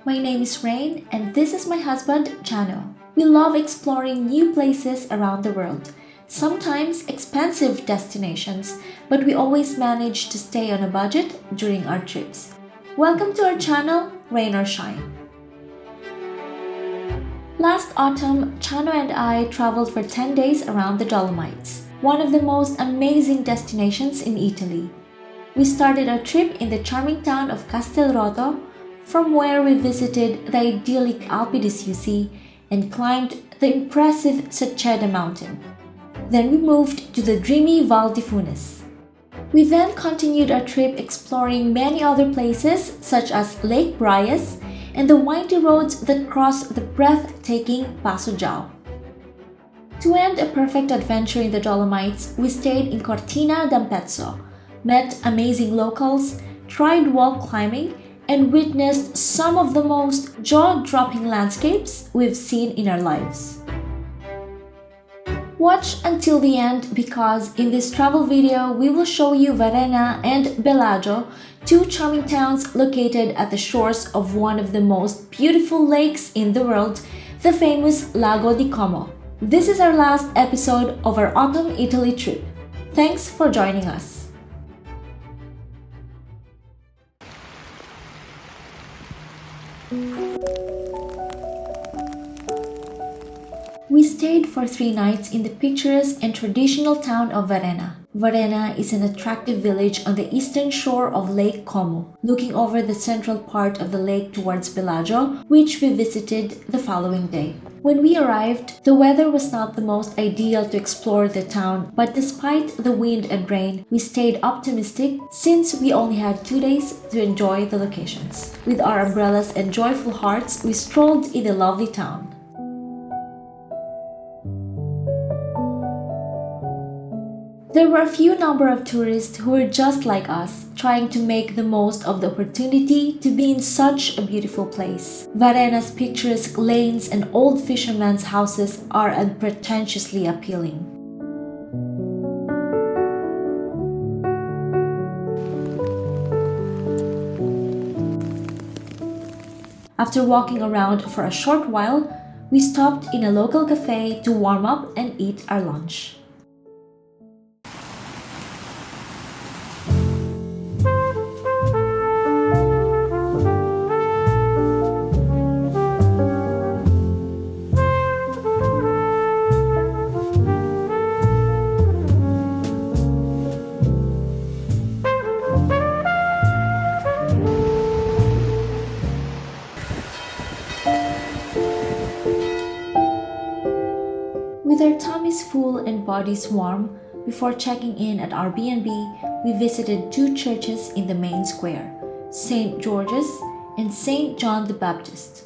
My name is Rain and this is my husband, Chano. We love exploring new places around the world, sometimes expensive destinations, but we always manage to stay on a budget during our trips. Welcome to our channel, Rain or Shine. Last autumn, Chano and I traveled for 10 days around the Dolomites, one of the most amazing destinations in Italy. We started our trip in the charming town of Castelroto, from where we visited the idyllic Alpes you see and climbed the impressive Seccheda mountain. Then we moved to the dreamy Val di Funes. We then continued our trip exploring many other places such as Lake Brias and the windy roads that cross the breathtaking Passo Giao. To end a perfect adventure in the Dolomites, we stayed in Cortina d'Ampezzo, met amazing locals, tried wall climbing, and witnessed some of the most jaw-dropping landscapes we've seen in our lives. Watch until the end because in this travel video we will show you Varenna and Bellagio, two charming towns located at the shores of one of the most beautiful lakes in the world, the famous Lago di Como. This is our last episode of our autumn Italy trip. Thanks for joining us. We stayed for 3 nights in the picturesque and traditional town of Varenna. Varenna is an attractive village on the eastern shore of Lake Como, looking over the central part of the lake towards Bellagio, which we visited the following day. When we arrived, the weather was not the most ideal to explore the town, but despite the wind and rain, we stayed optimistic since we only had 2 days to enjoy the locations. With our umbrellas and joyful hearts, we strolled in the lovely town. There were a few number of tourists who were just like us, trying to make the most of the opportunity to be in such a beautiful place. Varenna's picturesque lanes and old fishermen's houses are unpretentiously appealing. After walking around for a short while, we stopped in a local cafe to warm up and eat our lunch. With our tummies full and bodies warm, before checking in at our B&B, we visited 2 churches in the main square, St. George's and St. John the Baptist.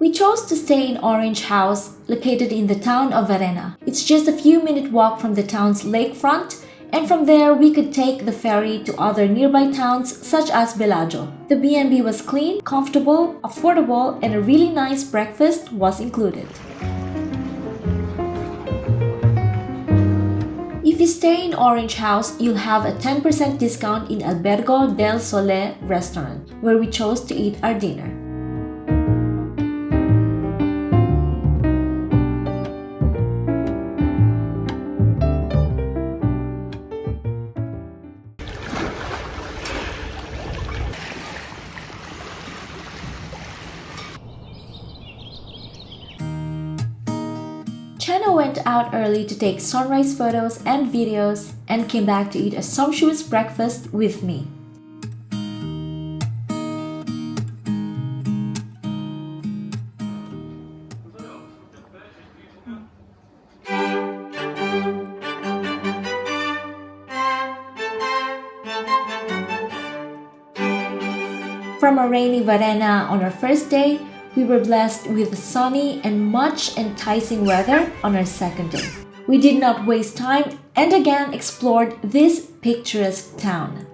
We chose to stay in Orange House, located in the town of Varenna. It's just a few minute walk from the town's lakefront, and from there we could take the ferry to other nearby towns such as Bellagio. The B&B was clean, comfortable, affordable, and a really nice breakfast was included. If you stay in Orange House, you'll have a 10% discount in Albergo del Sole restaurant, where we chose to eat our dinner. Chano went out early to take sunrise photos and videos and came back to eat a sumptuous breakfast with me. From a rainy Varenna on our first day, we were blessed with sunny and much enticing weather on our second day. We did not waste time and again explored this picturesque town.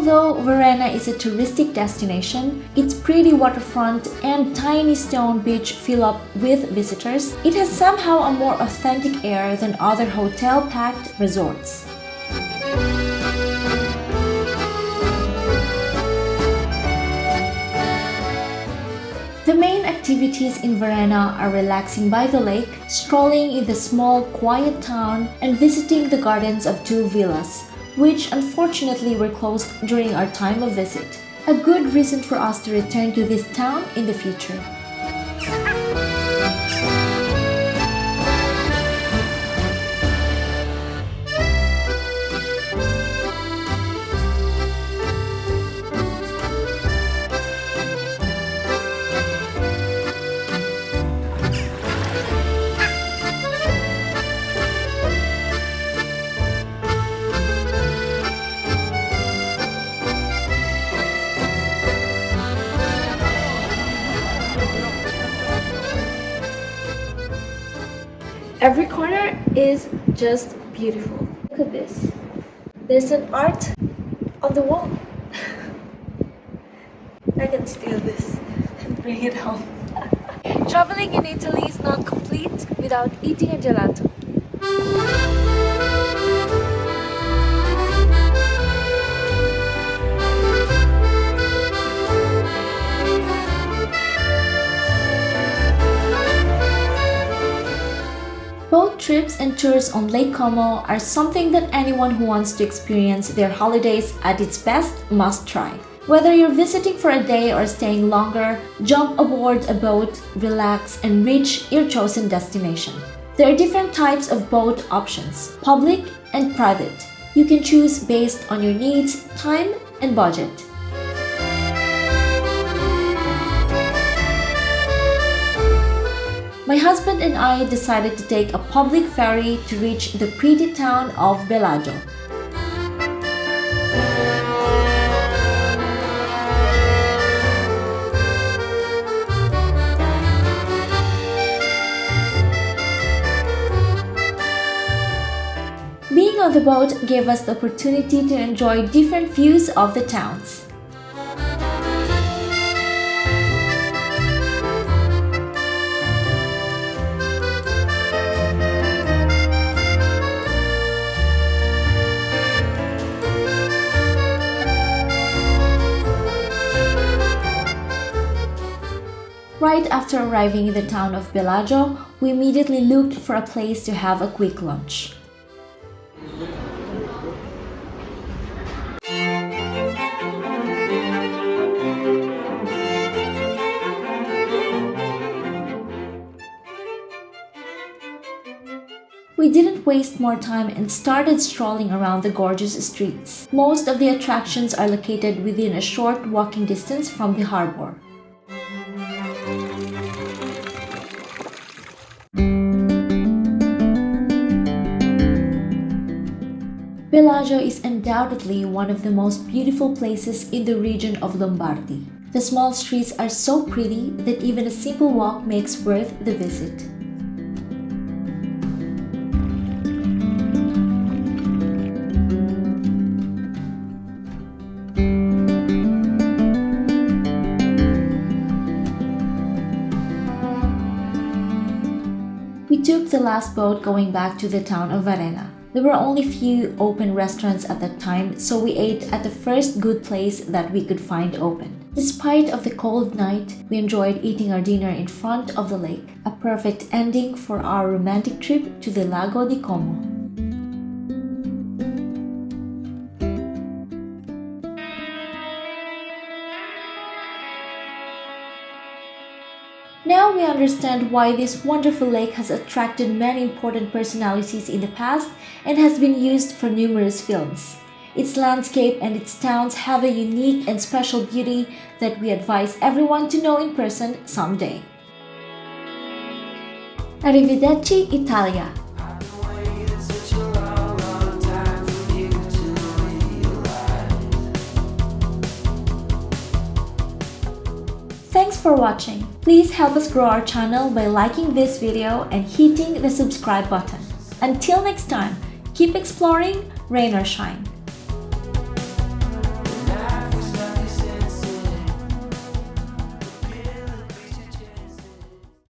Although Varenna is a touristic destination, its pretty waterfront and tiny stone beach fill up with visitors, it has somehow a more authentic air than other hotel-packed resorts. The main activities in Varenna are relaxing by the lake, strolling in the small, quiet town, and visiting the gardens of two villas, which unfortunately were closed during our time of visit. A good reason for us to return to this town in the future. Every corner is just beautiful. Look at this. There's an art on the wall. I can steal this and bring it home. Traveling in Italy is not complete without eating a gelato. Boat trips and tours on Lake Como are something that anyone who wants to experience their holidays at its best must try. Whether you're visiting for a day or staying longer, jump aboard a boat, relax, and reach your chosen destination. There are different types of boat options, public and private. You can choose based on your needs, time, and budget. My husband and I decided to take a public ferry to reach the pretty town of Bellagio. Being on the boat gave us the opportunity to enjoy different views of the towns. Right after arriving in the town of Bellagio, we immediately looked for a place to have a quick lunch. We didn't waste more time and started strolling around the gorgeous streets. Most of the attractions are located within a short walking distance from the harbor. Bellagio is undoubtedly one of the most beautiful places in the region of Lombardy. The small streets are so pretty that even a simple walk makes worth the visit. We took the last boat going back to the town of Varenna. There were only few open restaurants at that time, so we ate at the first good place that we could find open. Despite of the cold night, we enjoyed eating our dinner in front of the lake, a perfect ending for our romantic trip to the Lago di Como. Now we understand why this wonderful lake has attracted many important personalities in the past and has been used for numerous films. Its landscape and its towns have a unique and special beauty that we advise everyone to know in person someday. Arrivederci Italia! Thanks for watching. Please help us grow our channel by liking this video and hitting the subscribe button. Until next time, keep exploring, rain or shine.